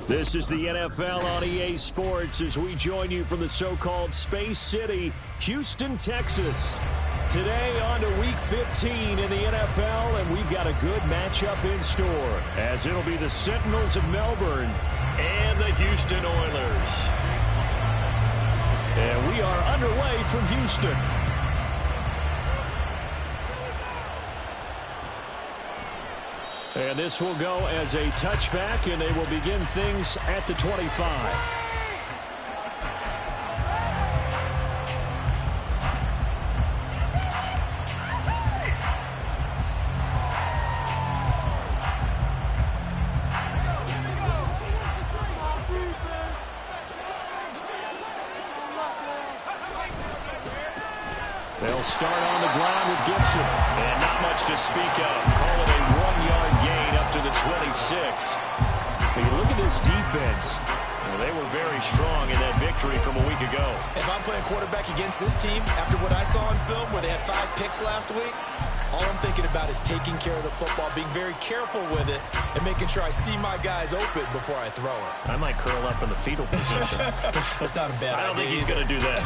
This is the NFL on EA Sports as we join you from the so-called Space City, Houston, Texas. Today on to Week 15 in the NFL, and we've got a good matchup in store as it'll be the Sentinels of Melbourne and the Houston Oilers. And we are underway from Houston. And this will go as a touchback, and they will begin things at the 25. They'll start on the ground with Gibson. And not much to speak of. Call it a 1-yard gain up to the 26. But you look at this defense. Well, they were very strong in that victory from a week ago. If I'm playing quarterback against this team, after what I saw on film where they had 5 picks last week, all I'm thinking about is taking care of the football, being very careful with it, and making sure I see my guys open before I throw it. I might curl up in the fetal position. That's not a bad idea. I don't think he's going to do that.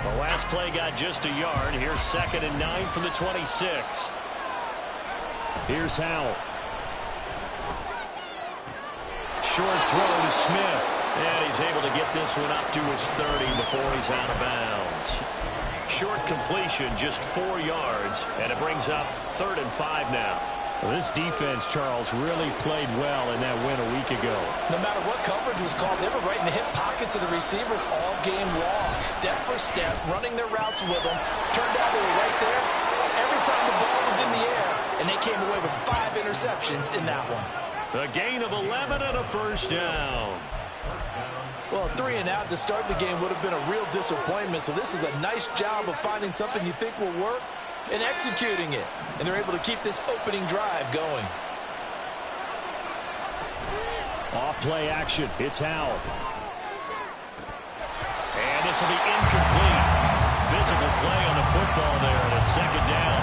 The last play got just a yard. Here's 2nd and 9 from the 26. Here's Howell. Short throw to Smith. And he's able to get this one up to his 30 before he's out of bounds. Short completion, just 4 yards, and it brings up 3rd and 5 now. Well, this defense, Charles, really played well in that win a week ago. No matter what coverage was called, they were right in the hip pockets of the receivers all game long, step for step, running their routes with them. Turned out they were right there every time the ball was in the air, and they came away with 5 interceptions in that one. A gain of 11 and a first down. Well, a 3 and out to start the game would have been a real disappointment, so this is a nice job of finding something you think will work and executing it. And they're able to keep this opening drive going. Off-play action. It's Howell. And this will be incomplete. Physical play on the football there, and it's 2nd down.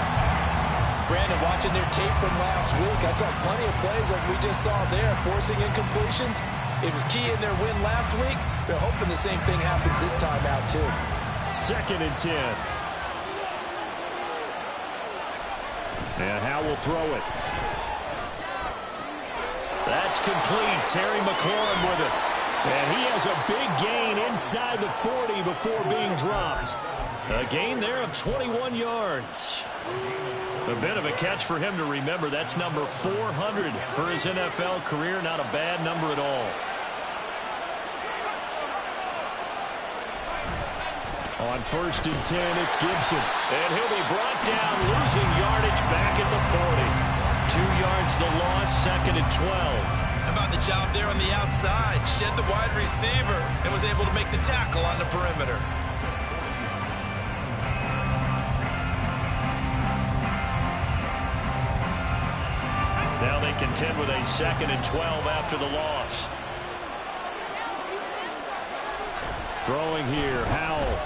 Brandon, watching their tape from last week, I saw plenty of plays like we just saw there, forcing incompletions. It was key in their win last week. They're hoping the same thing happens this time out, too. 2nd and 10. And Howell will throw it. That's complete. Terry McLaurin with it. And he has a big gain inside the 40 before being dropped. A gain there of 21 yards. A bit of a catch for him to remember. That's number 400 for his NFL career. Not a bad number at all. On 1st and 10, it's Gibson. And he'll be brought down, losing yardage back at the 40. 2 yards the loss, 2nd and 12. How about the job there on the outside? Shed the wide receiver and was able to make the tackle on the perimeter. Now they contend with a 2nd and 12 after the loss. Throwing here, Howell.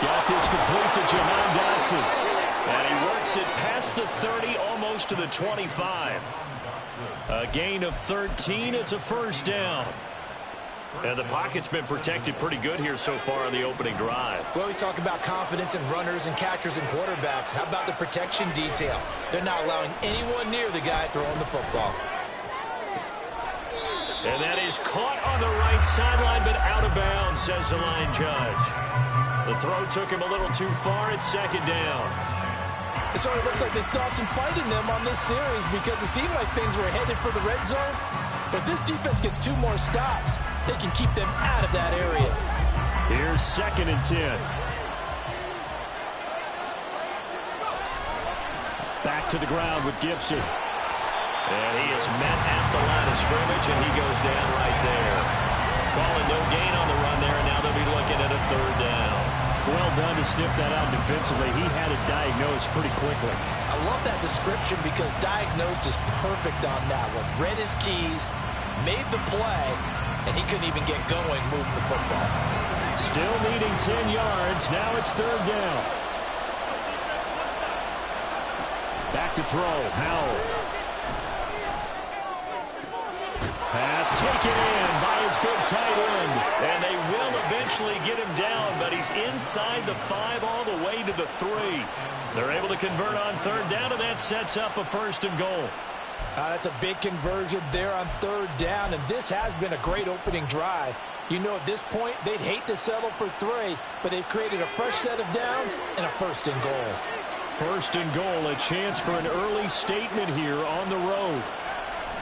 Got this complete to Jahan Dotson. And he works it past the 30, almost to the 25. A gain of 13. It's a first down. And the pocket's been protected pretty good here so far on the opening drive. We always talk about confidence in runners and catchers and quarterbacks. How about the protection detail? They're not allowing anyone near the guy throwing the football. And that is caught on the right sideline, but out of bounds, says the line judge. The throw took him a little too far. It's 2nd down. So it looks like they still have some fight in them on this series because it seemed like things were headed for the red zone. But if this defense gets 2 more stops, they can keep them out of that area. Here's 2nd and 10. Back to the ground with Gibson. And he is met at the line of scrimmage, and he goes down right there. Calling no gain on the run there, and now they'll be looking at a 3rd down. Well done to sniff that out defensively. He had it diagnosed pretty quickly. I love that description because diagnosed is perfect on that one. Read his keys, made the play, and he couldn't even get going moving the football. Still needing 10 yards. Now it's 3rd down. Back to throw. Howell. Pass taken in by his big tight end. And they will eventually get him down, but he's inside the 5 all the way to the 3. They're able to convert on third down, and that sets up a 1st and goal. That's a big conversion there on third down, and this has been a great opening drive. You know, at this point, they'd hate to settle for 3, but they've created a fresh set of downs and a 1st and goal. 1st and goal, a chance for an early statement here on the road.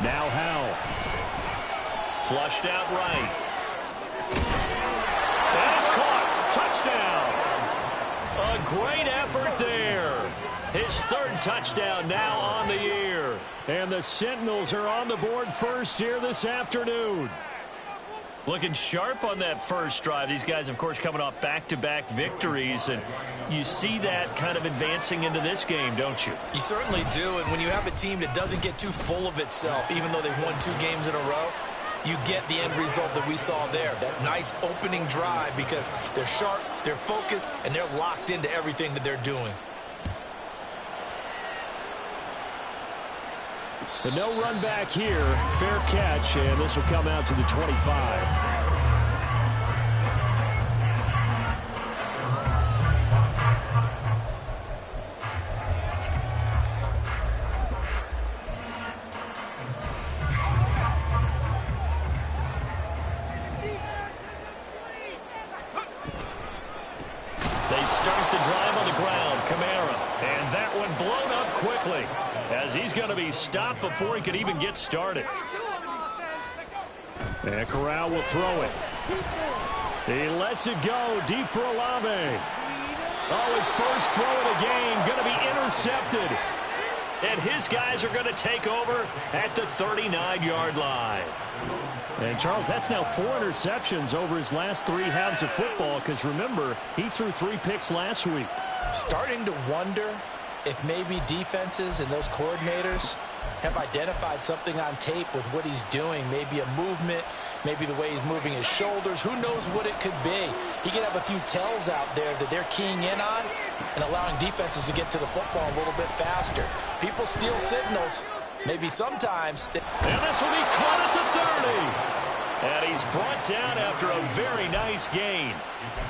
Now Howell. Flushed out right. And it's caught. Touchdown. A great effort there. His 3rd touchdown now on the year. And the Sentinels are on the board first here this afternoon. Looking sharp on that first drive. These guys, of course, coming off back-to-back victories. And you see that kind of advancing into this game, don't you? You certainly do. And when you have a team that doesn't get too full of itself, even though they've won 2 games in a row, you get the end result that we saw there. That nice opening drive because they're sharp, they're focused, and they're locked into everything that they're doing. But no run back here. Fair catch, and this will come out to the 25. They start the drive on the ground. Kamara, and that one blown up quickly, as he's going to be stopped before he could even get started. And Corral will throw it. He lets it go deep for Olave. Oh, his first throw of the game going to be intercepted. And his guys are going to take over at the 39-yard line. And, Charles, that's now 4 interceptions over his last 3 halves of football because, remember, he threw 3 picks last week. Starting to wonder if maybe defenses and those coordinators have identified something on tape with what he's doing. Maybe a movement, maybe the way he's moving his shoulders. Who knows what it could be? He could have a few tells out there that they're keying in on and allowing defenses to get to the football a little bit faster. People steal signals. Maybe sometimes. And this will be caught at the 30. And he's brought down after a very nice gain.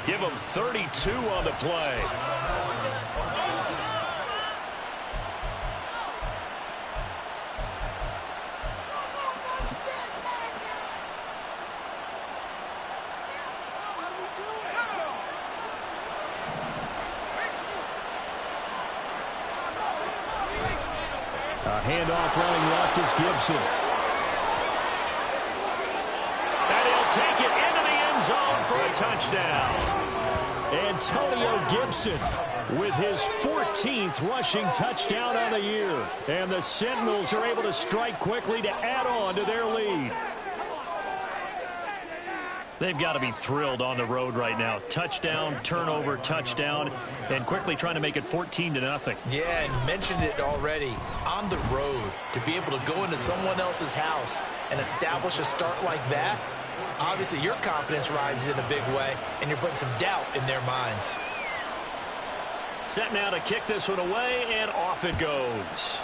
Give him 32 on the play. A handoff running left is Gibson. And he'll take it into the end zone for a touchdown. Antonio Gibson with his 14th rushing touchdown on the year. And the Sentinels are able to strike quickly to add on to their lead. They've got to be thrilled on the road right now. Touchdown, turnover, touchdown, and quickly trying to make it 14-0. Yeah, and mentioned it already. On the road, to be able to go into someone else's house and establish a start like that, obviously your confidence rises in a big way, and you're putting some doubt in their minds. Set now to kick this one away, and off it goes.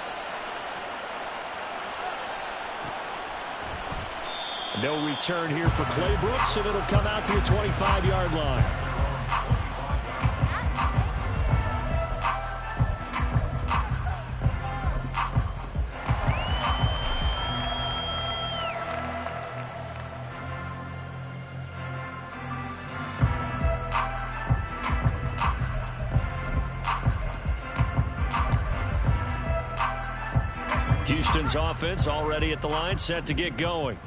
No return here for Clay Brooks, and it'll come out to the 25-yard line. Houston's offense already at the line, set to get going.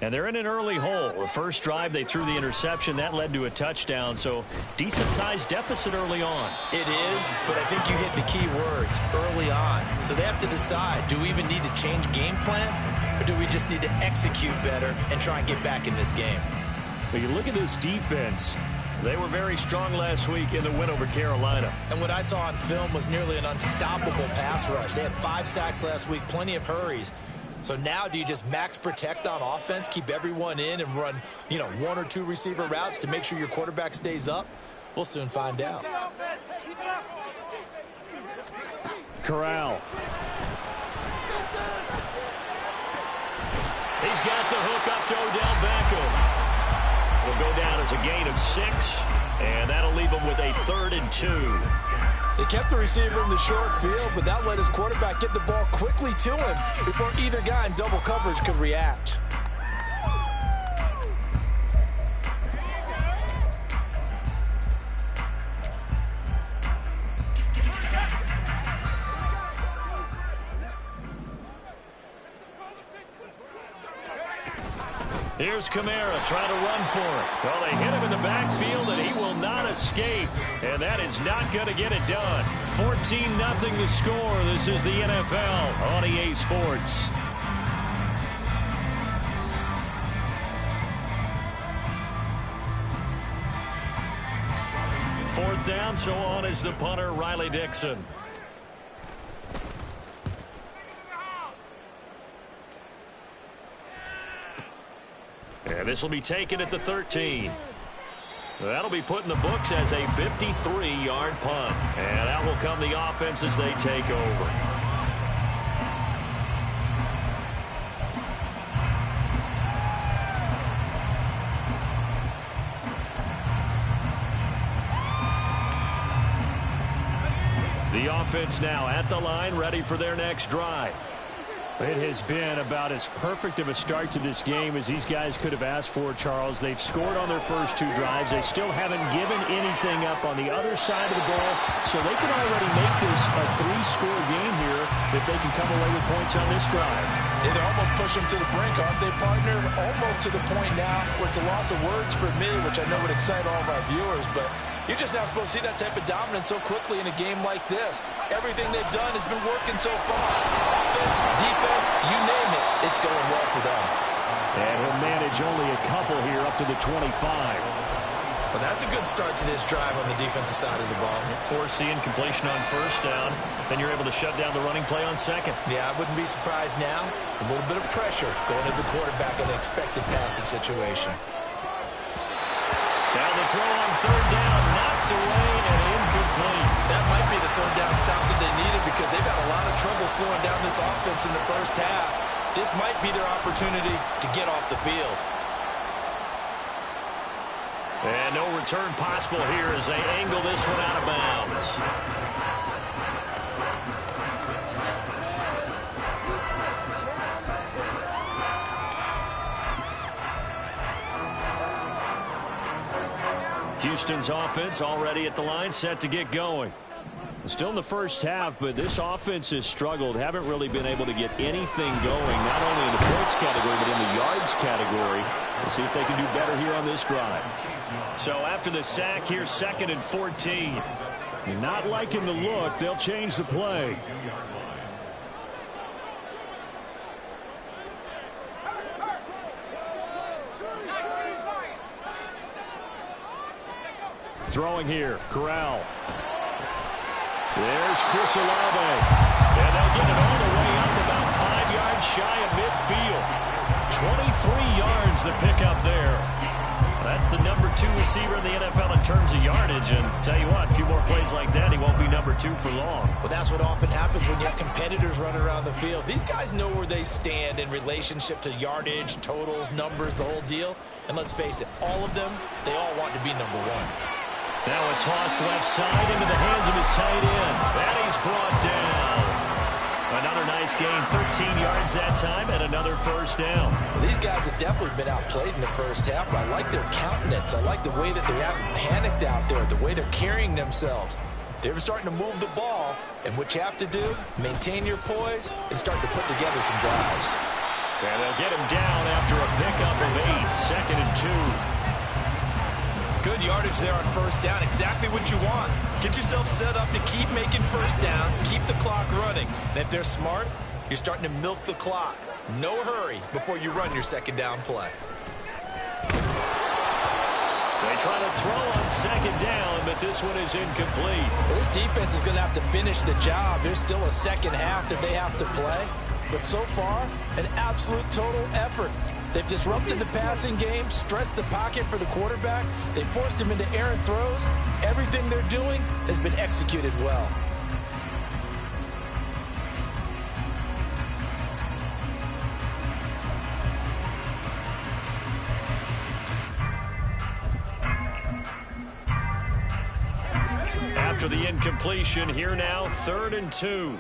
And they're in an early hole. The first drive, they threw the interception. That led to a touchdown, so decent-sized deficit early on. It is, but I think you hit the key words, early on. So they have to decide, do we even need to change game plan, or do we just need to execute better and try and get back in this game? But you look at this defense. They were very strong last week in the win over Carolina. And what I saw on film was nearly an unstoppable pass rush. They had 5 sacks last week, plenty of hurries. So now do you just max protect on offense, keep everyone in and run, 1 or 2 receiver routes to make sure your quarterback stays up? We'll soon find out. Corral. He's got the hook up to Odell Beckham. Will go down as a gain of 6, and that'll leave him with a 3rd and 2. They kept the receiver in the short field, but that let his quarterback get the ball quickly to him before either guy in double coverage could react. Here's Kamara trying to run for it. Well, they hit him in the backfield, and he will not escape. And that is not going to get it done. 14-0 the score. This is the NFL on EA Sports. Fourth down, so on is the punter, Riley Dixon. And this will be taken at the 13. That'll be put in the books as a 53-yard punt. And that will come the offense as they take over. The offense now at the line, ready for their next drive. It has been about as perfect of a start to this game as these guys could have asked for, Charles. They've scored on their first 2 drives. They still haven't given anything up on the other side of the ball, so they can already make this a 3-score game here if they can come away with points on this drive. They almost push them to the brink, aren't they, partner? Almost to the point now where it's a loss of words for me, which I know would excite all of our viewers, but you're just not supposed to see that type of dominance so quickly in a game like this. Everything they've done has been working so far. Offense, defense, you name it, it's going well for them. And he'll manage only a couple here up to the 25. Well, that's a good start to this drive on the defensive side of the ball. Force the incompletion on first down. Then you're able to shut down the running play on second. Yeah, I wouldn't be surprised now. A little bit of pressure going to the quarterback in an expected passing situation. Now the throw on third down, knocked away and incomplete. That might be the third down stop that they needed because they've had a lot of trouble slowing down this offense in the first half. This might be their opportunity to get off the field. And no return possible here as they angle this one out of bounds. Houston's offense already at the line, set to get going. Still in the first half, but this offense has struggled. Haven't really been able to get anything going, not only in the points category, but in the yards category. We'll see if they can do better here on this drive. So after the sack, here's 2nd and 14. Not liking the look. They'll change the play. Throwing here, Corral. There's Chris Olave. And they'll get it all the way up about 5 yards shy of midfield. 23 yards the pickup there. That's the number 2 receiver in the NFL in terms of yardage. And tell you what, a few more plays like that, he won't be number 2 for long. Well, that's what often happens when you have competitors running around the field. These guys know where they stand in relationship to yardage, totals, numbers, the whole deal. And let's face it, all of them, they all want to be number 1. Now a toss left side into the hands of his tight end. And he's brought down. Another nice gain, 13 yards that time, and another first down. Well, these guys have definitely been outplayed in the first half, but I like their countenance. I like the way that they haven't panicked out there, the way they're carrying themselves. They're starting to move the ball, and what you have to do, maintain your poise and start to put together some drives. And they'll get him down after a pickup of 8, 2nd and 2. Good yardage there on first down. Exactly what you want. Get yourself set up to keep making first downs, keep the clock running. And if they're smart, you're starting to milk the clock. No hurry before you run your second down play. They try to throw on second down, but this one is incomplete. Well, this defense is going to have to finish the job. There's still a second half that they have to play. But so far, an absolute total effort. They've disrupted the passing game, stressed the pocket for the quarterback. They forced him into errant throws. Everything they're doing has been executed well. after the incompletion. Here now, 3rd and 2.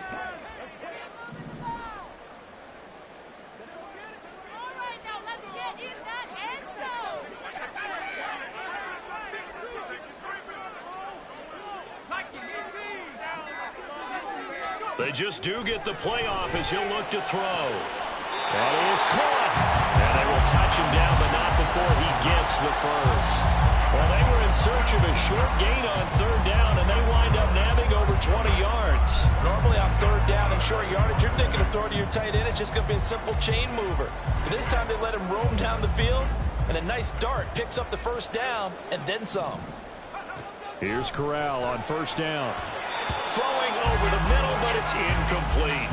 They just do get the playoff as he'll look to throw. That is caught. And they will touch him down, but not before he gets the first. Well, they were in search of a short gain on 3rd down, and they wind up nabbing over 20 yards. Normally on 3rd down and short yardage, you're thinking of throwing to your tight end. It's just going to be a simple chain mover. But this time they let him roam down the field, and a nice dart picks up the 1st down and then some. Here's Corral on 1st down. Throwing over the middle, but it's incomplete.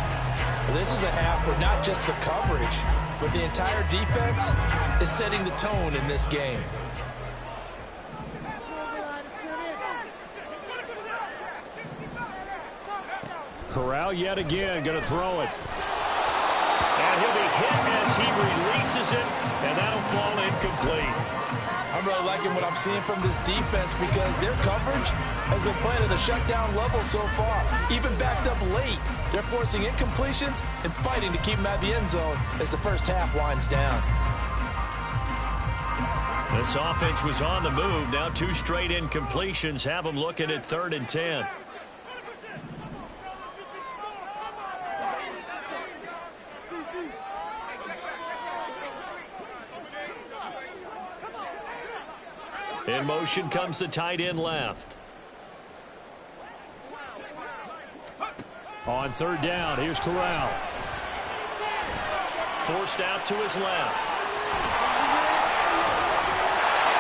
Well, this is a half where not just the coverage, but the entire defense is setting the tone in this game. Corral yet again going to throw it. And he'll be hit as he releases it, and that'll fall incomplete. I'm really liking what I'm seeing from this defense because their coverage has been playing at a shutdown level so far. Even backed up late, they're forcing incompletions and fighting to keep them out of the end zone as the 1st half winds down. This offense was on the move. Now 2 straight incompletions have them looking at 3rd and 10. In motion comes the tight end left. On 3rd down, here's Corral. Forced out to his left.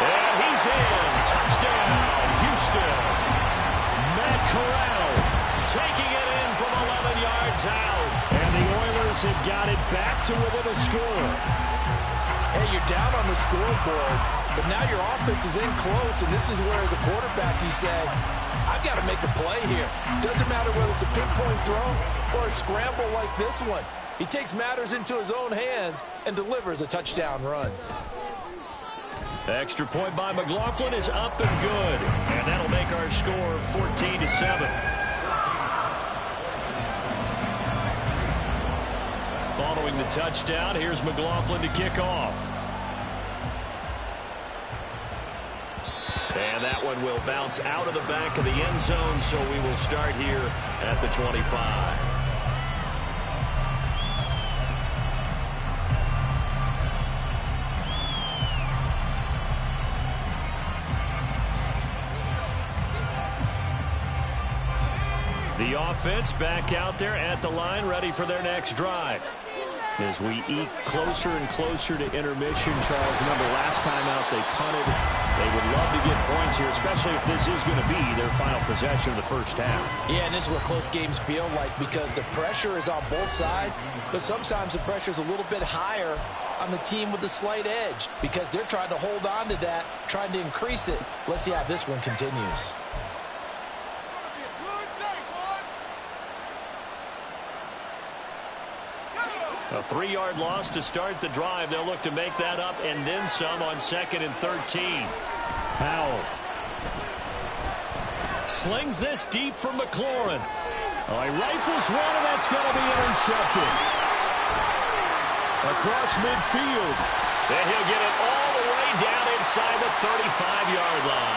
And he's in. Touchdown, Houston. Matt Corral Taking it in from 11 yards out. And the Oilers have got it back to within a score. Hey, you're down on the scoreboard, but now your offense is in close, and this is where, as a quarterback, you say, I've got to make a play here. Doesn't matter whether it's a pinpoint throw or a scramble like this one. He takes matters into his own hands and delivers a touchdown run. Extra point by McLaughlin is up and good. And that'll make our score 14-7. Following the touchdown, here's McLaughlin to kick off. And that one will bounce out of the back of the end zone, so we will start here at the 25. The offense back out there at the line, ready for their next drive. As we eke closer and closer to intermission, Charles, remember last time out they punted. They would love to get points here, especially if this is going to be their final possession of the 1st half. Yeah, and this is what close games feel like because the pressure is on both sides, but sometimes the pressure is a little bit higher on the team with the slight edge because they're trying to hold on to that, trying to increase it. Let's see how this one continues. A 3-yard loss to start the drive. They'll look to make that up and then some on 2nd and 13. Powell slings this deep from McLaurin. Oh, he rifles one, and that's going to be intercepted. Across midfield. And he'll get it all the way down inside the 35-yard line.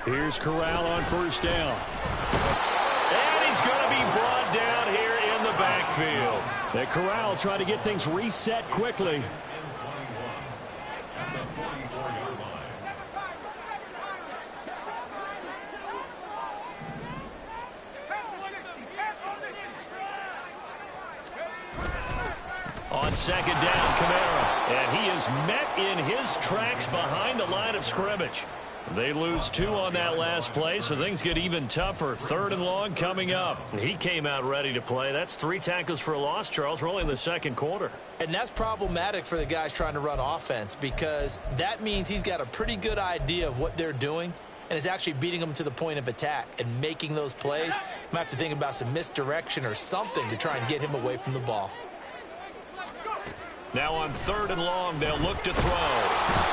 Here's Corral on 1st down. And he's going to be brought down here in the backfield. And Corral trying to get things reset quickly. on second down, Kamara. And he is met in his tracks behind the line of scrimmage. They lose 2 on that last play, so things get even tougher. 3rd and long coming up. He came out ready to play. That's 3 tackles for a loss, Charles. We're only in the second quarter. And that's problematic for the guys trying to run offense, because that means he's got a pretty good idea of what they're doing and is actually beating them to the point of attack and making those plays. Might have to think about some misdirection or something to try and get him away from the ball. Now on 3rd and long, they'll look to throw.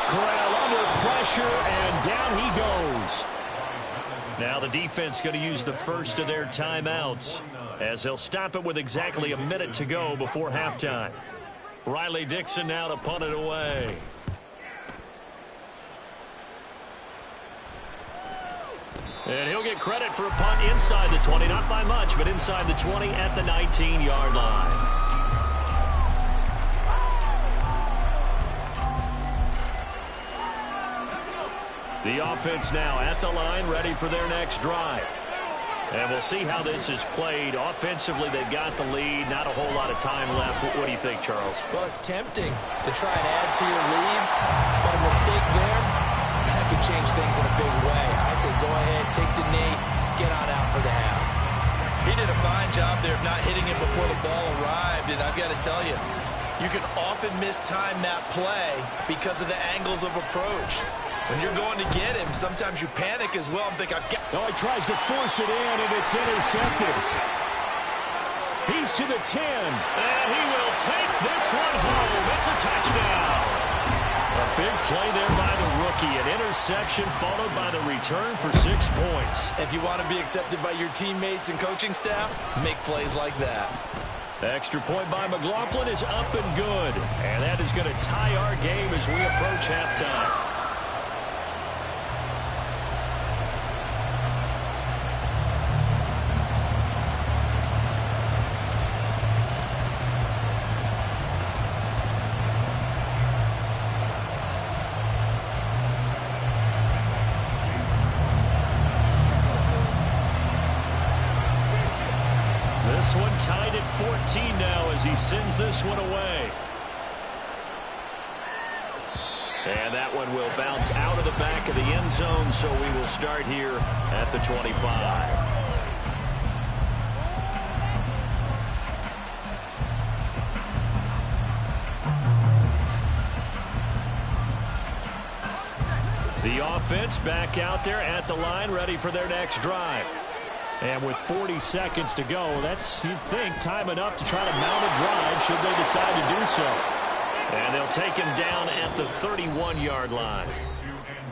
Corral under pressure, and down he goes. Now the defense going to use the first of their timeouts, as they'll stop it with exactly a minute to go before halftime. Riley Dixon now to punt it away. And he'll get credit for a punt inside the 20, not by much, but inside the 20 at the 19-yard line. The offense now at the line, ready for their next drive. And we'll see how this is played. Offensively, they've got the lead. Not a whole lot of time left. What do you think, Charles? Well, it's tempting to try and add to your lead, but a mistake there, that could change things in a big way. I say go ahead, take the knee, get on out for the half. He did a fine job there of not hitting it before the ball arrived, and I've got to tell you, you can often mistime that play because of the angles of approach. When you're going to get him, sometimes you panic as well and think, I've got... Oh, he tries to force it in, and it's intercepted. He's to the 10. And he will take this one home. It's a touchdown. A big play there by the rookie. An interception followed by the return for 6 points. If you want to be accepted by your teammates and coaching staff, make plays like that. Extra point by McLaughlin is up and good. And that is going to tie our game as we approach halftime. This one tied at 14 now as he sends this one away. And that one will bounce out of the back of the end zone, so we will start here at the 25. The offense back out there at the line, ready for their next drive. And with 40 seconds to go, that's, you'd think, time enough to try to mount a drive should they decide to do so. And they'll take him down at the 31-yard line.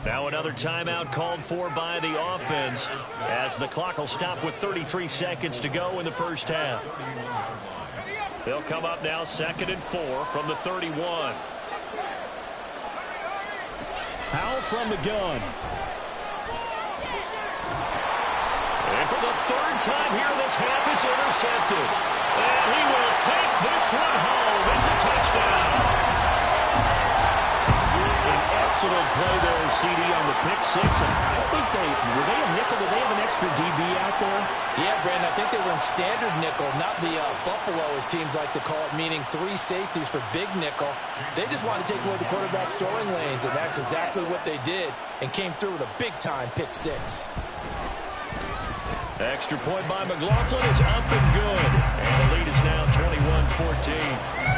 Now another timeout called for by the offense, as the clock will stop with 33 seconds to go in the first half. They'll come up now 2nd and 4 from the 31. Powell from the gun. And for the 3rd time here in this half, it's intercepted. And he will take this one home. It's a touchdown. An excellent play there, CD, on the pick 6. And I think were they a nickel? Did they have an extra DB out there? Yeah, Brandon, I think they were in standard nickel, not the Buffalo, as teams like to call it, meaning 3 safeties for big nickel. They just wanted to take away the quarterback's throwing lanes, and that's exactly what they did, and came through with a big-time pick 6. Extra point by McLaughlin is up and good. And the lead is now 21-14.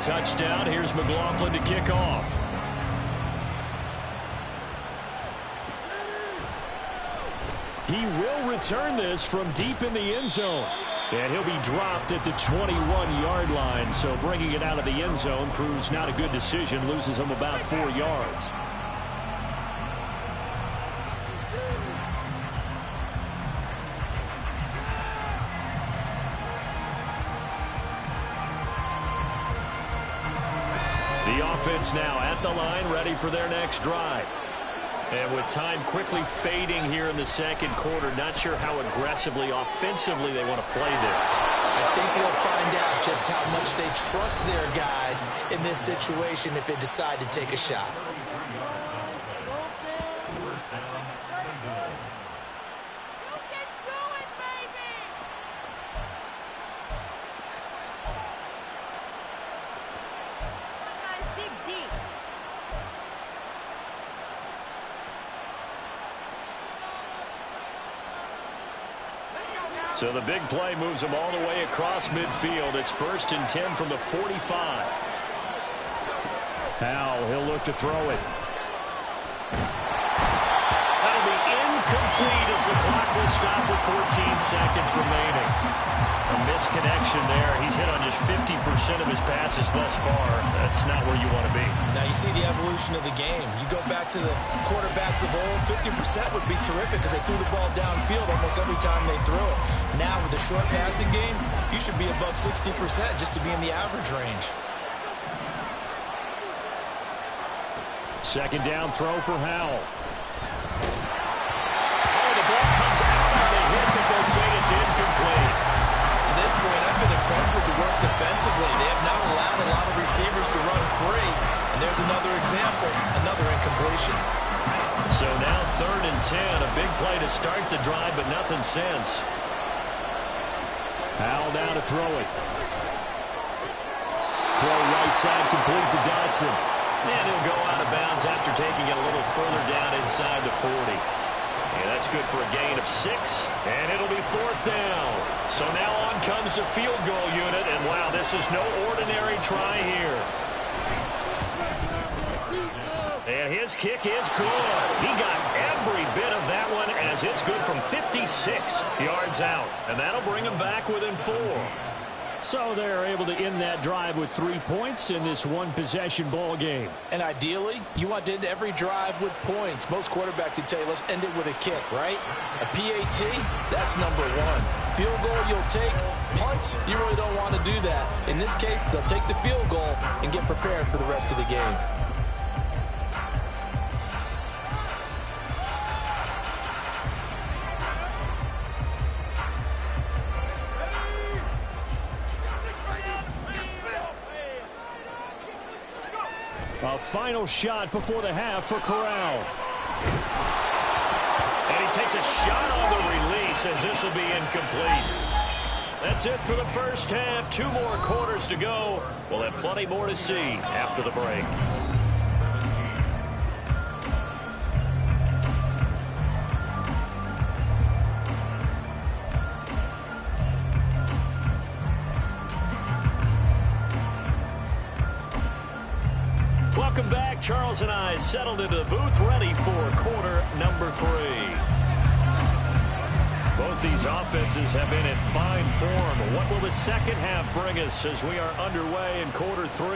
Touchdown. Here's McLaughlin to kick off. He will return this from deep in the end zone. And he'll be dropped at the 21-yard line. So bringing it out of the end zone proves not a good decision. Loses him about 4 yards. The offense now at the line, ready for their next drive. And with time quickly fading here in the second quarter, not sure how aggressively, offensively they want to play this. I think we'll find out just how much they trust their guys in this situation if they decide to take a shot. So the big play moves them all the way across midfield. It's 1st and 10 from the 45. Now he'll look to throw it. That'll be incomplete as the clock will stop with 14 seconds remaining. A misconnection there. He's hit on just 50% of his passes thus far. That's not where you want to be. Now you see the evolution of the game. You go back to the quarterbacks of old, 50% would be terrific because they threw the ball downfield almost every time they threw it. Now with the short passing game, you should be above 60% just to be in the average range. Second down throw for Howell. Oh, the ball comes out on the hit, but they'll say it's incomplete. To this point, I've been impressed with the work defensively. They have not allowed a lot of receivers to run free. And there's another example, another incompletion. So now 3rd and 10, a big play to start the drive, but nothing since. Howell down to throw it. Throw right side complete to Dotson. And he'll go out of bounds after taking it a little further down inside the 40. And that's good for a gain of 6. And it'll be 4th down. So now on comes the field goal unit. And wow, this is no ordinary try here. And his kick is good. He got every bit of that one as it's good from 56 yards out. And that'll bring him back within 4. So they're able to end that drive with 3 points in this one-possession ball game. And ideally, you want to end every drive with points. Most quarterbacks would tell you, let's end it with a kick, right? A PAT, that's number 1. Field goal you'll take. Punts, you really don't want to do that. In this case, they'll take the field goal and get prepared for the rest of the game. A final shot before the half for Corral. And he takes a shot on the release as this will be incomplete. That's it for the first half. 2 more quarters to go. We'll have plenty more to see after the break. Welcome back. Charles and I settled into the booth, ready for quarter number 3. Both these offenses have been in fine form. What will the second half bring us as we are underway in quarter 3?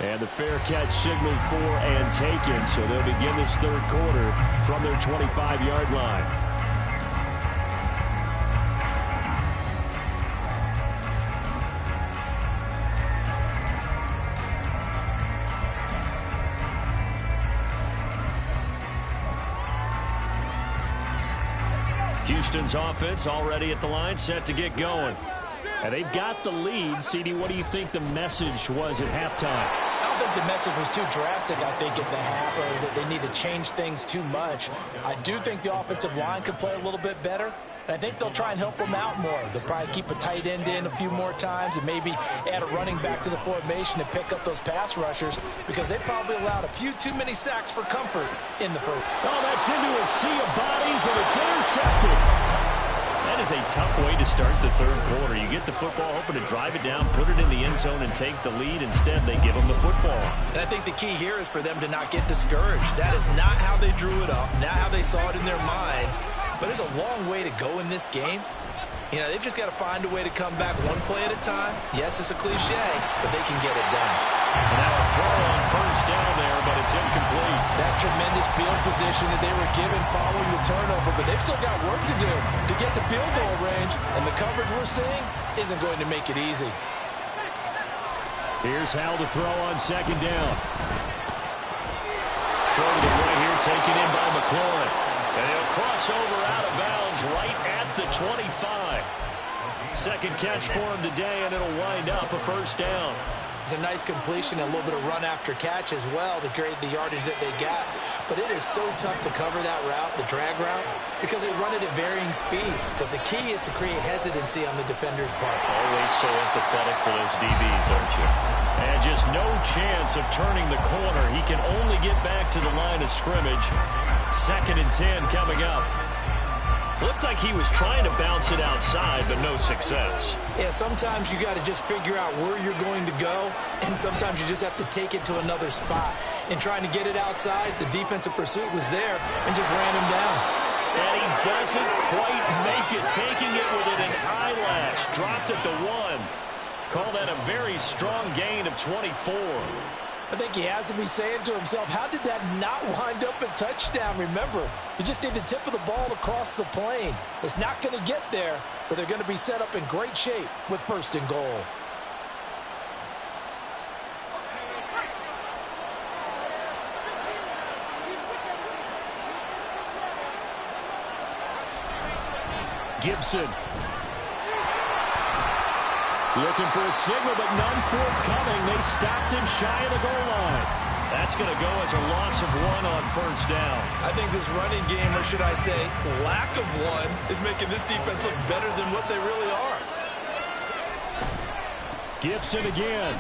And the fair catch signaled for and taken, so they'll begin this third quarter from their 25-yard line. Houston's offense already at the line, set to get going. And they've got the lead. CD, what do you think the message was at halftime? I don't think the message was too drastic, I think, at the half, or that they need to change things too much. I do think the offensive line could play a little bit better. And I think they'll try and help them out more. They'll probably keep a tight end in a few more times and maybe add a running back to the formation to pick up those pass rushers because they probably allowed a few too many sacks for comfort in the first. Oh, that's into a sea of bodies, and it's intercepted. That is a tough way to start the third quarter. You get the football, hoping to drive it down, put it in the end zone, and take the lead. Instead, they give them the football. And I think the key here is for them to not get discouraged. That is not how they drew it up, not how they saw it in their minds. But there's a long way to go in this game. You know, they've just got to find a way to come back one play at a time. Yes, it's a cliche, but they can get it done. And now a throw on first down there, but it's incomplete. That's tremendous field position that they were given following the turnover, but they've still got work to do to get the field goal range, and the coverage we're seeing isn't going to make it easy. Here's Howell to throw on second down. Throw to the right here, taken in by McLaurin. And he'll cross over out of bounds right at the 25. Second catch for him today, and it'll wind up a first down. It's a nice completion, a little bit of run after catch as well to create the yardage that they got. But it is so tough to cover that route, the drag route, because they run it at varying speeds. Because the key is to create hesitancy on the defender's part. Always so empathetic for those DBs, aren't you? And just no chance of turning the corner. He can only get back to the line of scrimmage. 2nd and 10 coming up. Looked like he was trying to bounce it outside, but no success. Yeah, sometimes you got to just figure out where you're going to go, and sometimes you just have to take it to another spot. And trying to get it outside, the defensive pursuit was there and just ran him down. And he doesn't quite make it, taking it within an eyelash. Dropped at the 1. Call that a very strong gain of 24. I think he has to be saying to himself, how did that not wind up a touchdown? Remember, you just need the tip of the ball to cross the plane. It's not going to get there, but they're going to be set up in great shape with 1st and goal. Gibson. Looking for a signal, but none forthcoming. They stopped him shy of the goal line. That's going to go as a loss of 1 on first down. I think this running game, or should I say lack of one, is making this defense look better than what they really are. Gibson again.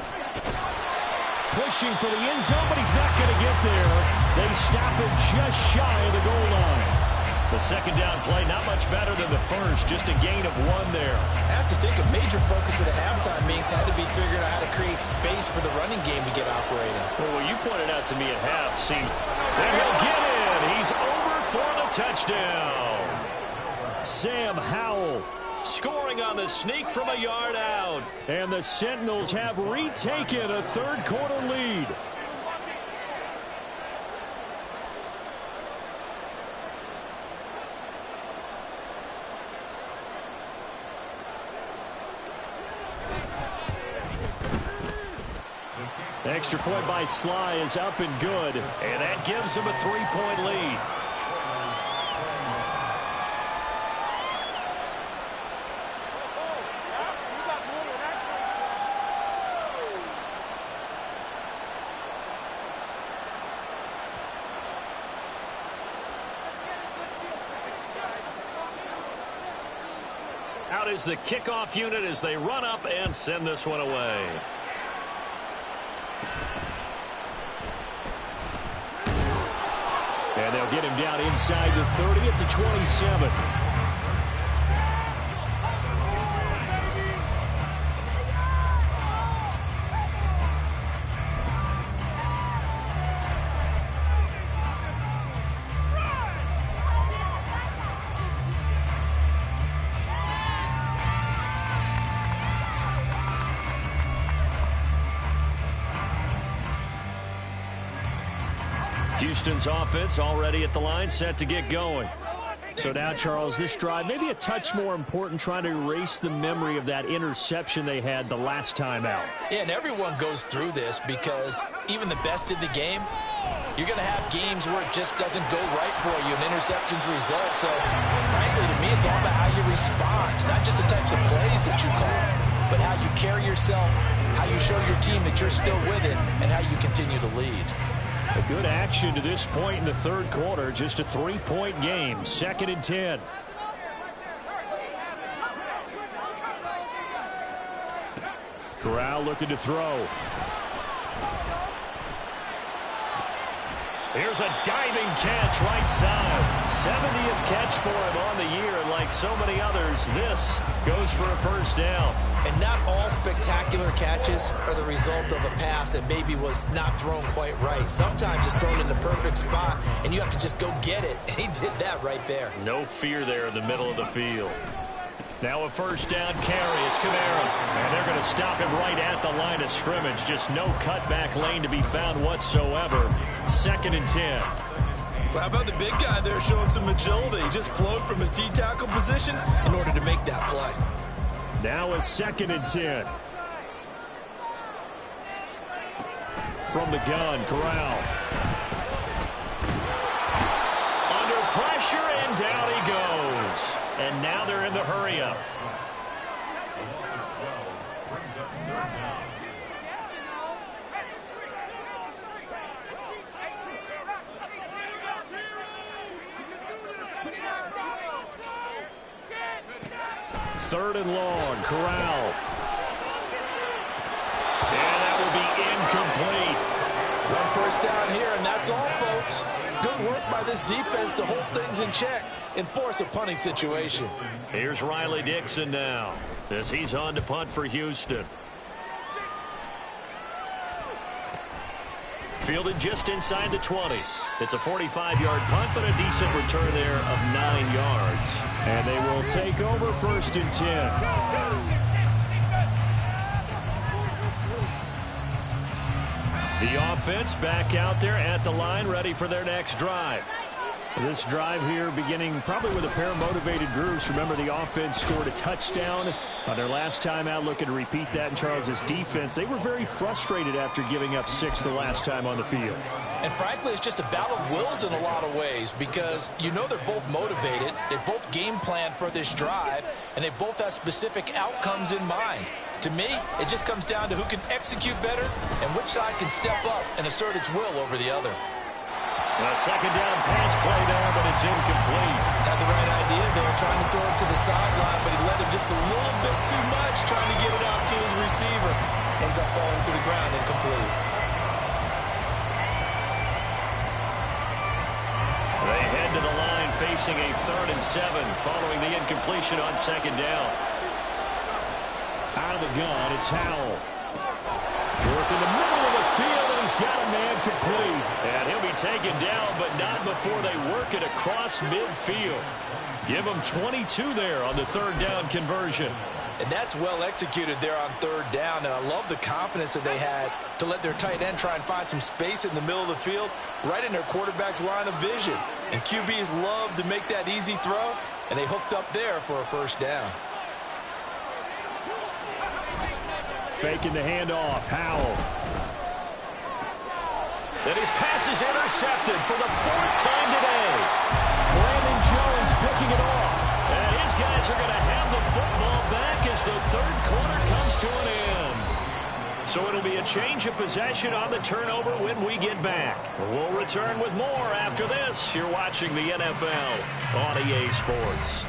Pushing for the end zone, but he's not going to get there. They stop him just shy of the goal line. The 2nd down play, not much better than the first, just a gain of 1 there. I have to think a major focus at the halftime meetings had to be figuring out how to create space for the running game to get operating. Well, what you pointed out to me at half seems... And he'll get in. He's over for the touchdown. Sam Howell scoring on the sneak from a yard out. And the Sentinels have retaken a 3rd quarter lead. Extra point by Sly is up and good, and that gives him a 3-point lead. Out is the kickoff unit as they run up and send this one away. And they'll get him down inside the 30 at the 27. Houston's offense already at the line, set to get going. So now, Charles, this drive maybe a touch more important, trying to erase the memory of that interception they had the last time out. Yeah, and everyone goes through this because even the best in the game, you're going to have games where it just doesn't go right for you, and interceptions result. So, frankly, to me, it's all about how you respond, not just the types of plays that you call, but how you carry yourself, how you show your team that you're still with it, and how you continue to lead. A good action to this point in the 3rd quarter. Just a 3-point game. 2nd and 10. Corral looking to throw. Here's a diving catch right side. 70th catch for him on the year. And like so many others, this goes for a first down. And not all spectacular catches are the result of a pass that maybe was not thrown quite right. Sometimes it's thrown in the perfect spot, and you have to just go get it. And he did that right there. No fear there in the middle of the field. Now a first down carry. It's Kamara. And they're going to stop him right at the line of scrimmage. Just no cutback lane to be found whatsoever. 2nd and 10. Well, how about the big guy there showing some agility? He just flowed from his D-tackle position in order to make that play. Now a 2nd and 10. From the gun, Corral. Under pressure, and down he goes. And now they're in the hurry-up. Third and long, Corral. And that will be incomplete. One first down here, and that's all, folks. Good work by this defense to hold things in check and force a punting situation. Here's Riley Dixon now as he's on to punt for Houston. Fielded just inside the 20. It's a 45-yard punt, but a decent return there of 9 yards. And they will take over 1st and 10. The offense back out there at the line, ready for their next drive. This drive here beginning probably with a pair of motivated groups. Remember, the offense scored a touchdown on their last time out, looking to repeat that in Charles's defense. They were very frustrated after giving up 6 the last time on the field. And frankly, it's just a battle of wills in a lot of ways because you know they're both motivated. They both game plan for this drive, and they both have specific outcomes in mind. To me, it just comes down to who can execute better and which side can step up and assert its will over the other. A second down pass play there, but it's incomplete. Had the right idea there, trying to throw it to the sideline, but he led him just a little bit too much, trying to get it out to his receiver. Ends up falling to the ground incomplete. They head to the line facing a 3rd and 7 following the incompletion on 2nd down. Out of the gun, it's Howell. Work in the middle of the field, and he's got a man complete. And he'll be taken down, but not before they work it across midfield. Give him 22 there on the 3rd down conversion. And that's well executed there on 3rd down, and I love the confidence that they had to let their tight end try and find some space in the middle of the field, right in their quarterback's line of vision. And QBs love to make that easy throw, and they hooked up there for a 1st down. Faking the handoff, Howell. And his pass is intercepted for the 4th time today. Brandon Jones picking it off. And his guys are going to have the football back as the 3rd quarter comes to an end. So it'll be a change of possession on the turnover when we get back. We'll return with more after this. You're watching the NFL on EA Sports.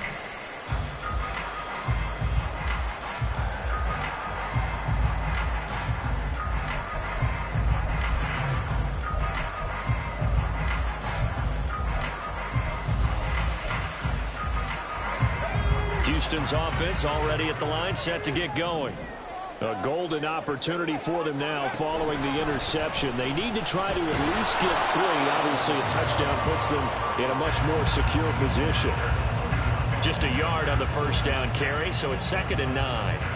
Houston's offense already at the line, set to get going. A golden opportunity for them now following the interception. They need to try to at least get 3. Obviously, a touchdown puts them in a much more secure position. Just a yard on the 1st down carry, so it's 2nd and 9.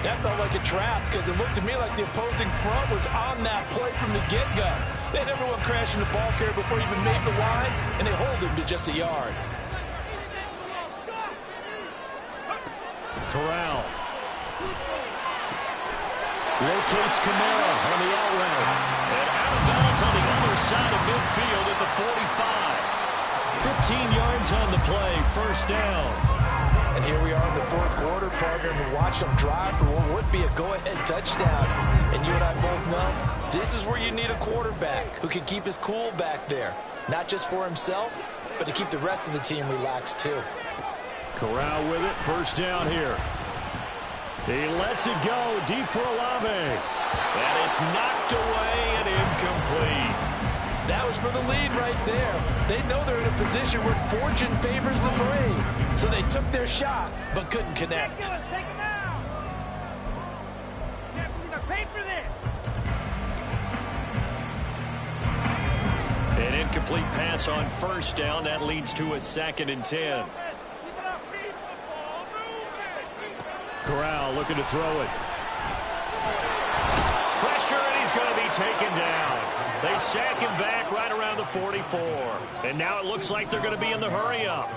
That felt like a trap because it looked to me like the opposing front was on that play from the get-go. They had everyone crashing the ball carrier before he even made the line, and they hold him to just a yard. Corral locates Kamara on the out route. And out of bounds on the other side of midfield at the 45. 15 yards on the play, 1st down. And here we are in the 4th quarter, partner, and watch them drive for what would be a go-ahead touchdown. And you and I both know this is where you need a quarterback who can keep his cool back there. Not just for himself, but to keep the rest of the team relaxed too. Corral with it, 1st down here. He lets it go deep for Olave. And it's knocked away and incomplete. That was for the lead right there. They know they're in a position where fortune favors the brave. So they took their shot, but couldn't connect. Take him out. Can't believe I paid for this. An incomplete pass on 1st down. That leads to a 2nd and 10. Corral looking to throw it. Pressure, and he's going to be taken down. They sack him back right around the 44. And now it looks like they're going to be in the hurry-up.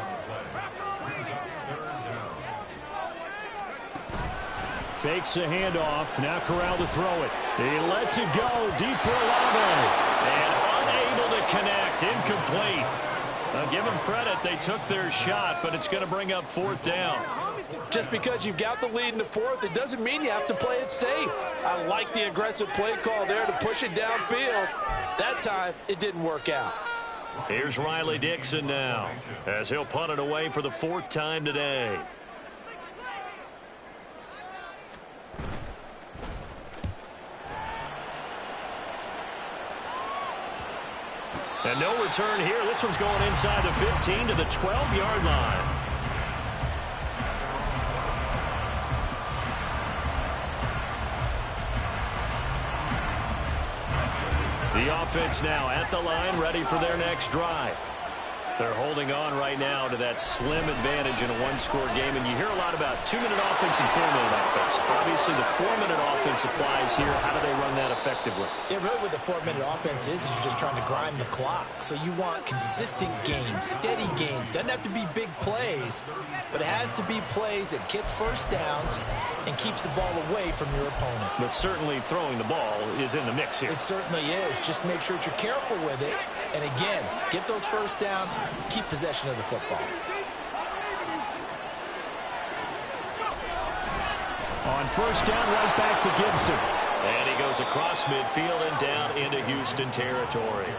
Fakes the handoff. Now Corral to throw it. He lets it go deep for Olave. And unable to connect. Incomplete. Now give them credit. They took their shot, but it's going to bring up fourth down. Just because you've got the lead in the fourth, it doesn't mean you have to play it safe. I like the aggressive play call there to push it downfield. That time, it didn't work out. Here's Riley Dixon now, as he'll punt it away for the fourth time today. And no return here. This one's going inside the 15 to the 12-yard line. The offense now at the line, ready for their next drive. They're holding on right now to that slim advantage in a one-score game, and you hear a lot about 2-minute offense and 4-minute offense. Obviously, the 4-minute offense applies here. How do they run that effectively? Yeah, really what the 4-minute offense is you're just trying to grind the clock. So you want consistent gains, steady gains. Doesn't have to be big plays, but it has to be plays that gets first downs and keeps the ball away from your opponent. But certainly throwing the ball is in the mix here. It certainly is. Just make sure that you're careful with it. And again, get those first downs, keep possession of the football. On first down, right back to Gibson. And he goes across midfield and down into Houston territory.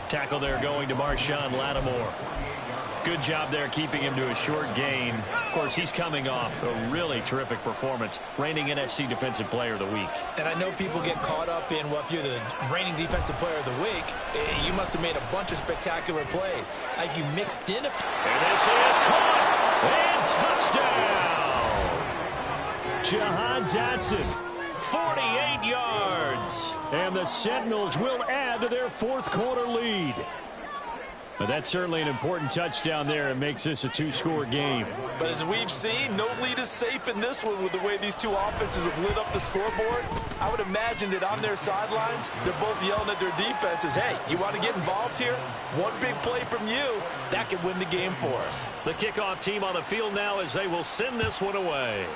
Tackle there going to Marshawn Lattimore. Good job there keeping him to a short gain. Of course, he's coming off a really terrific performance, reigning NFC Defensive Player of the Week. And I know people get caught up in, well, if you're the reigning Defensive Player of the Week, you must have made a bunch of spectacular plays. Like you mixed in a... And this is caught! And touchdown! Jahan Dotson, 48 yards. and the Sentinels will add to their fourth quarter lead. But that's certainly an important touchdown there. It makes this a two-score game. But as we've seen, no lead is safe in this one with the way these two offenses have lit up the scoreboard. I would imagine that on their sidelines, they're both yelling at their defenses, hey, you want to get involved here? One big play from you, that could win the game for us. The kickoff team on the field now as they will send this one away.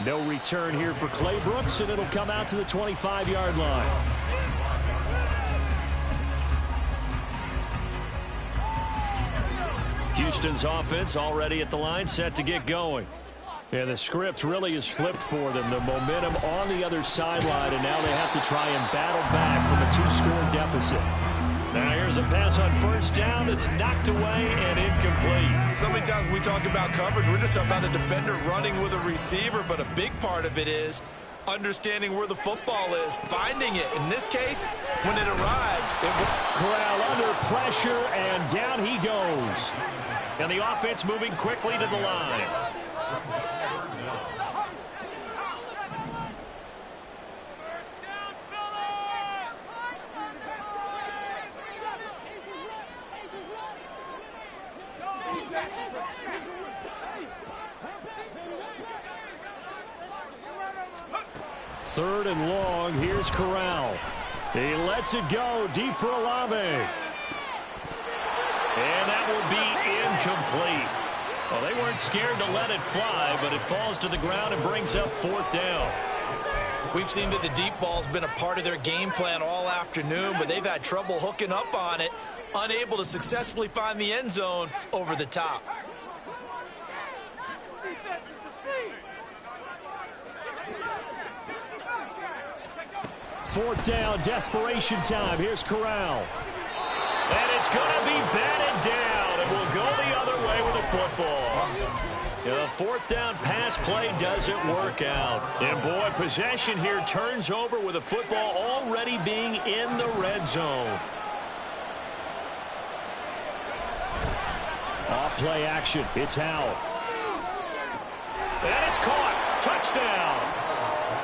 No return here for Clay Brooks, and it'll come out to the 25-yard line. Houston's offense already at the line, set to get going. And the script really is flipped for them. The momentum on the other sideline, and now they have to try and battle back from a two-score deficit. Now here's a pass on first down that's knocked away and incomplete. So many times we talk about coverage, we're just talking about a defender running with a receiver, but a big part of it is understanding where the football is, finding it. In this case, when it arrived, it worked. Corral under pressure, and down he goes. And the offense moving quickly to the line. Third and long. Here's Corral. He lets it go deep for Olave. And that will be incomplete. Well, they weren't scared to let it fly, but it falls to the ground and brings up fourth down. We've seen that the deep ball's been a part of their game plan all afternoon, but they've had trouble hooking up on it, unable to successfully find the end zone over the top. Fourth down, desperation time. Here's Corral. And it's going to be batted down. It will go the other way with the football. The fourth down pass play doesn't work out. And boy, possession here turns over with the football already being in the red zone. Off play action. It's Howell. And it's caught. Touchdown.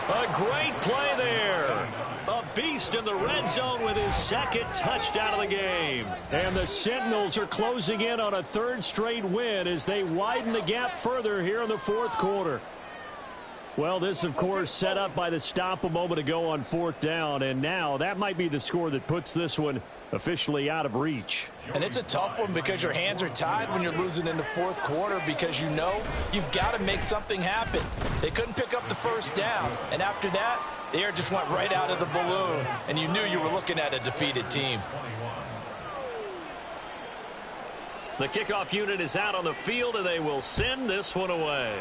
A great play there. A beast in the red zone with his second touchdown of the game. And the Sentinels are closing in on a third straight win as they widen the gap further here in the fourth quarter. Well, this, of course, set up by the stop a moment ago on 4th down, and now that might be the score that puts this one officially out of reach. And it's a tough one because your hands are tied when you're losing in the 4th quarter because you know you've got to make something happen. They couldn't pick up the first down, and after that, the air just went right out of the balloon, and you knew you were looking at a defeated team. The kickoff unit is out on the field, and they will send this one away.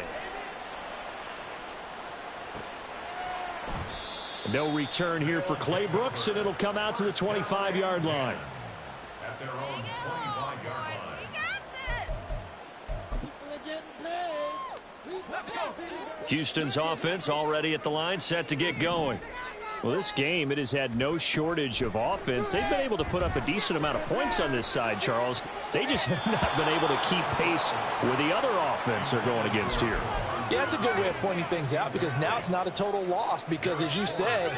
No return here for Clay Brooks, and it'll come out to the 25-yard line. At their own 25-yard line. Houston's offense already at the line, set to get going. Well, this game, it has had no shortage of offense. They've been able to put up a decent amount of points on this side, Charles. They just have not been able to keep pace with the other offense they're going against here. Yeah, that's a good way of pointing things out because now it's not a total loss because, as you said,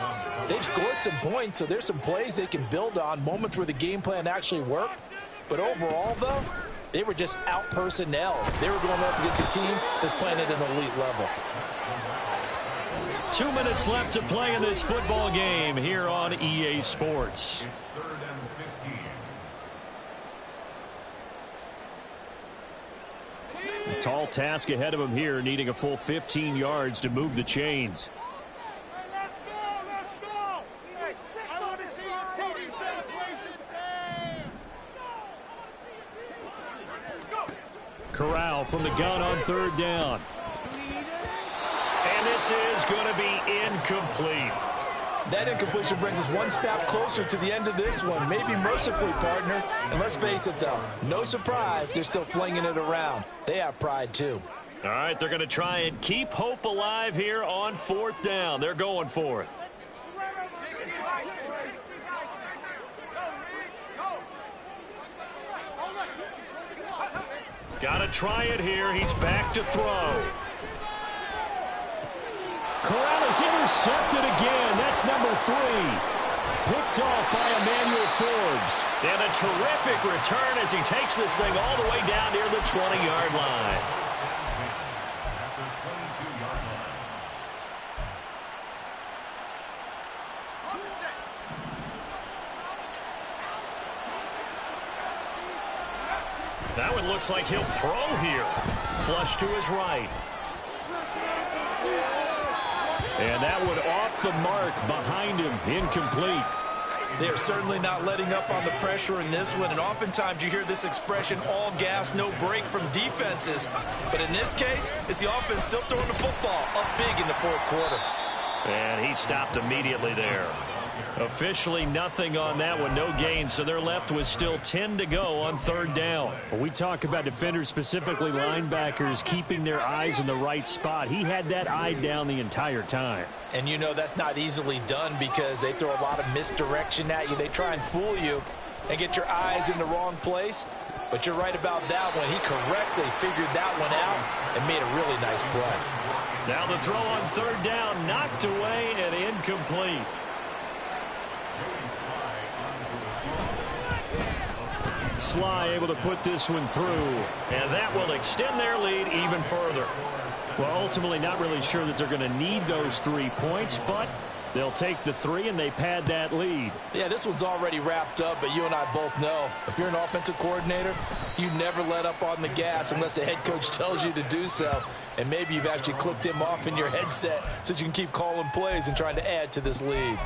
they've scored some points, so there's some plays they can build on, moments where the game plan actually worked. But overall, though, they were just out-personnel. They were going up against a team that's playing at an elite level. 2 minutes left to play in this football game here on EA Sports. It's 3rd and 15. A tall task ahead of him here, needing a full 15 yards to move the chains. Let's go! Hey, I want to see your TD celebration. Corral from the gun on 3rd down. And this is going to be incomplete. That incompletion brings us one step closer to the end of this one. Maybe mercifully, partner. And let's face it, though, no surprise, they're still flinging it around. They have pride, too. All right, they're going to try and keep hope alive here on 4th down. They're going for it. Got to try it here. He's back to throw. Corral is intercepted again. That's number 3. Picked off by Emmanuel Forbes. And a terrific return as he takes this thing all the way down near the 20-yard line. At the 22-yard line. That one looks like he'll throw here. Flush to his right. And that one off the mark behind him. Incomplete. They're certainly not letting up on the pressure in this one, and oftentimes you hear this expression, all gas, no break from defenses. But in this case, it's the offense still throwing the football up big in the 4th quarter. And he stopped immediately there. Officially nothing on that one, no gain, so they're left with still 10 to go on 3rd down. When we talk about defenders, specifically linebackers, keeping their eyes in the right spot. He had that eye down the entire time. And you know that's not easily done because they throw a lot of misdirection at you. They try and fool you and get your eyes in the wrong place. But you're right about that one. He correctly figured that one out and made a really nice play. Now the throw on 3rd down, knocked away and incomplete. Sly able to put this one through, and that will extend their lead even further. Well, ultimately not really sure that they're going to need those 3 points, but they'll take the 3 and they pad that lead. Yeah, this one's already wrapped up, but you and I both know if you're an offensive coordinator, you never let up on the gas unless the head coach tells you to do so. And maybe you've actually clicked him off in your headset so you can keep calling plays and trying to add to this lead.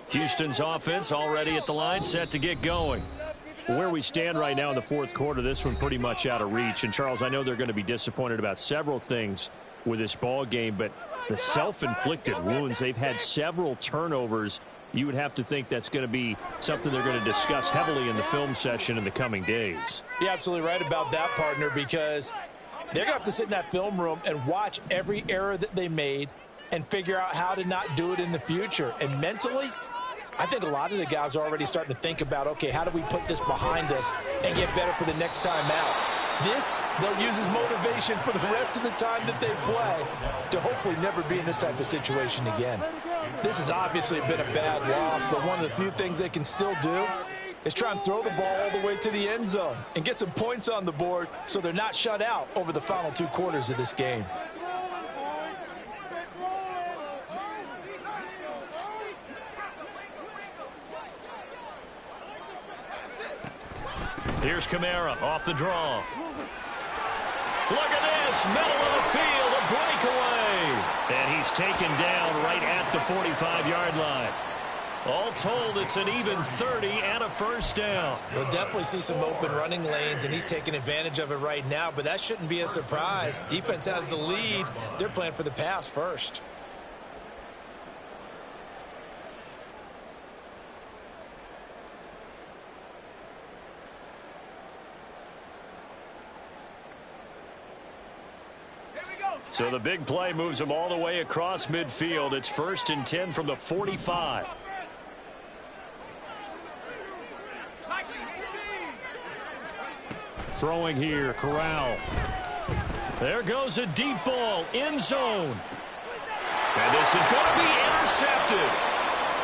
Houston's offense already at the line, set to get going. Where we stand right now in the 4th quarter, this one pretty much out of reach. And, Charles, I know they're going to be disappointed about several things with this ball game, but the self-inflicted wounds, they've had several turnovers you would have to think that's going to be something they're going to discuss heavily in the film session in the coming days. You're absolutely right about that, partner, because they're going to have to sit in that film room and watch every error that they made and figure out how to not do it in the future. And mentally, I think a lot of the guys are already starting to think about, okay, how do we put this behind us and get better for the next time out? This, they'll use as motivation for the rest of the time that they play to hopefully never be in this type of situation again. This has obviously been a bad loss, but one of the few things they can still do is try and throw the ball all the way to the end zone and get some points on the board so they're not shut out over the final 2 quarters of this game. Here's Kamara off the draw. Look at this, middle of the field, a breakaway. And he's taken down right at the 45-yard line. All told, it's an even 30 and a first down. We'll definitely see some open running lanes, and he's taking advantage of it right now, but that shouldn't be a surprise. Defense has the lead. They're playing for the pass first. So the big play moves them all the way across midfield. It's 1st and 10 from the 45. Throwing here, Corral. There goes a deep ball, end zone. And this is going to be intercepted.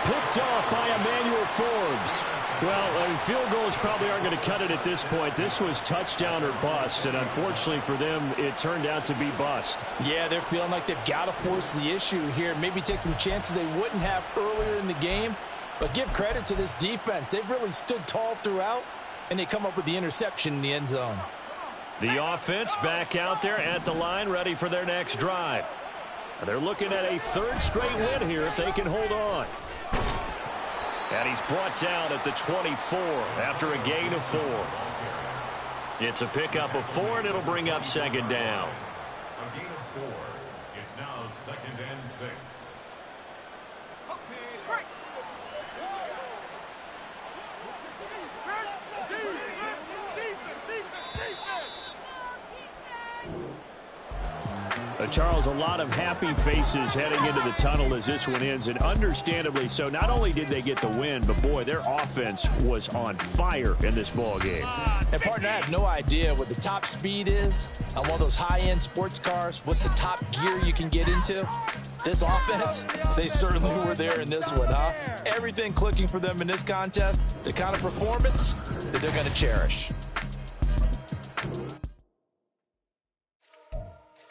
Picked off by Emmanuel Forbes. Well, field goals probably aren't going to cut it at this point. This was touchdown or bust, and unfortunately for them, it turned out to be bust. Yeah, they're feeling like they've got to force the issue here. Maybe take some chances they wouldn't have earlier in the game. But give credit to this defense. They've really stood tall throughout, and they come up with the interception in the end zone. The offense back out there at the line, ready for their next drive. They're looking at a 3rd straight win here if they can hold on. And he's brought down at the 24 after a gain of 4. It's a pickup of 4, and it'll bring up 2nd down. A gain of 4. It's now 2nd and 6. Charles, a lot of happy faces heading into the tunnel as this one ends, and understandably so. Not only did they get the win, but boy, their offense was on fire in this ball game. And partner, I have no idea what the top speed is on one of those high-end sports cars. What's the top gear you can get into? This offense, they certainly were there in this one, huh? Everything clicking for them in this contest, the kind of performance that they're going to cherish.